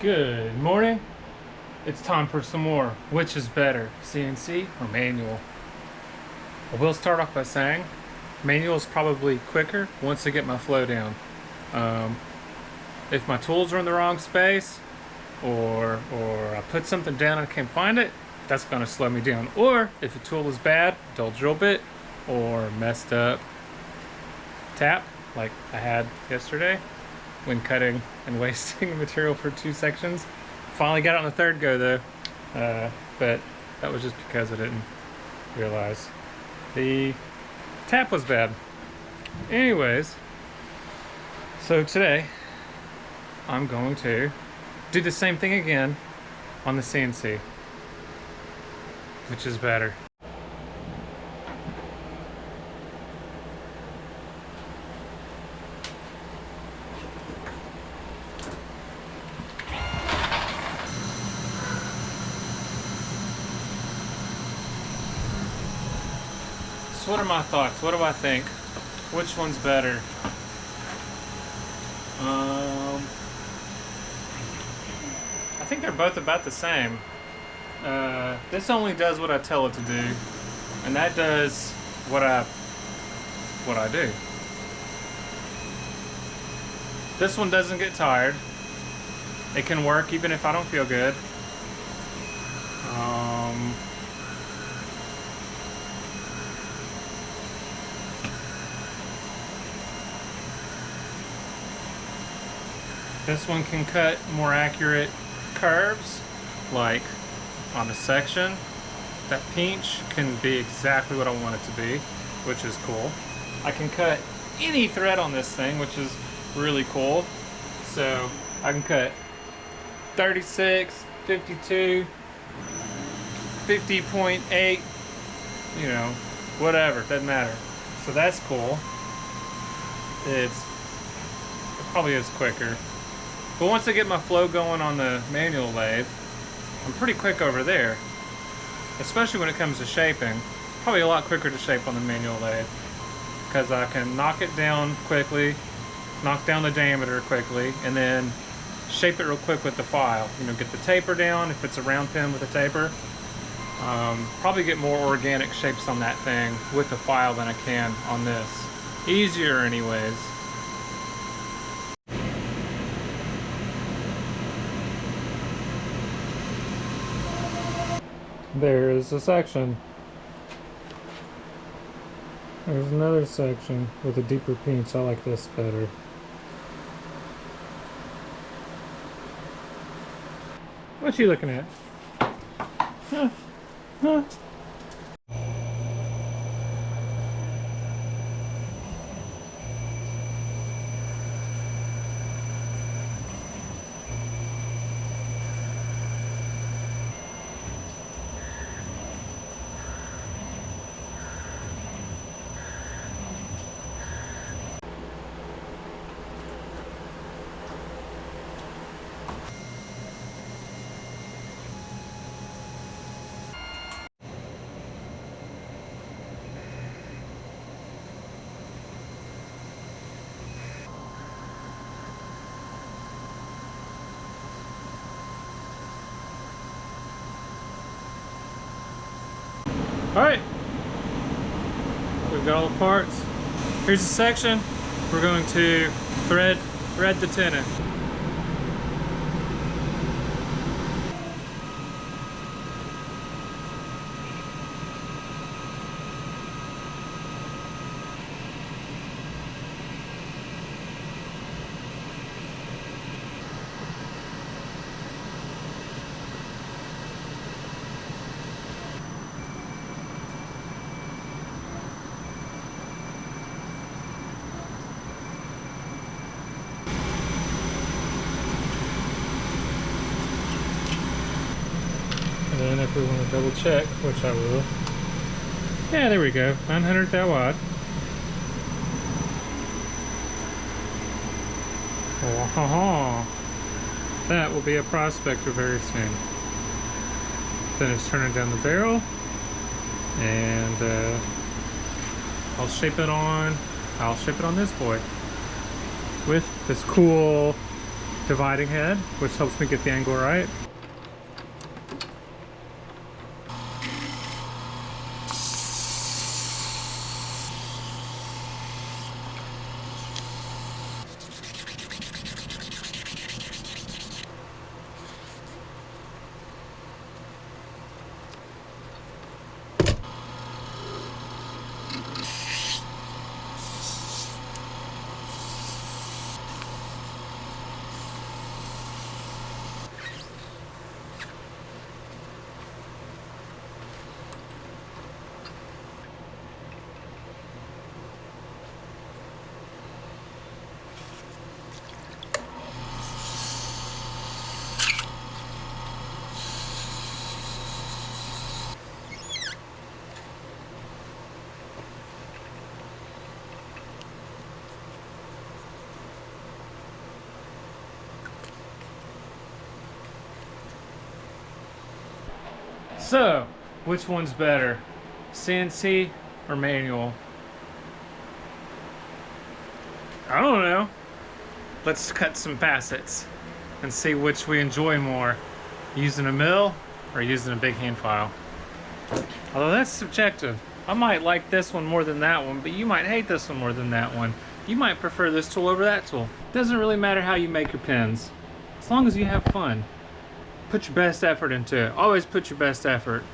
Good morning. It's time for some more. Which is better, CNC or manual? I will start off by saying manual is probably quicker once I get my flow down. If my tools are in the wrong space or I put something down and I can't find it, that's going to slow me down. Or if a tool is bad, dull drill bit, or messed up tap like I had yesterday when cutting and wasting material for 2 sections. Finally got it on the third go though, but that was just because I didn't realize the tap was bad. Anyways, so today I'm going to do the same thing again on the CNC. Which is better? So what are my thoughts? What do I think? Which one's better? I think they're both about the same. This only does what I tell it to do, and that does what I do. This one doesn't get tired. It can work even if I don't feel good. This one can cut more accurate curves, like on a section. That pinch can be exactly what I want it to be, which is cool. I can cut any thread on this thing, which is really cool. So I can cut 36, 52, 50.8, you know, whatever, doesn't matter. So that's cool. It probably is quicker. But once I get my flow going on the manual lathe, I'm pretty quick over there. Especially when it comes to shaping. Probably a lot quicker to shape on the manual lathe. Because I can knock it down quickly, knock down the diameter quickly, and then shape it real quick with the file. You know, get the taper down if it's a round pin with a taper. Probably get more organic shapes on that thing with the file than I can on this. Easier anyways. There's a section. There's another section with a deeper pinch. I like this better. What you looking at? Huh? Huh? Alright, we've got all the parts. Here's the section. We're going to thread the tenon. And then if we want to double check, which I will. Yeah, there we go. 900 thou watt. Oh, that will be a prospector very soon. Then it's turning down the barrel, and I'll shape it on this boy with this cool dividing head, which helps me get the angle right. So, which one's better? CNC or manual? I don't know. Let's cut some facets and see which we enjoy more. Using a mill or using a big hand file. Although that's subjective. I might like this one more than that one, but you might hate this one more than that one. You might prefer this tool over that tool. Doesn't really matter how you make your pens, as long as you have fun. Put your best effort into it. Always put your best effort.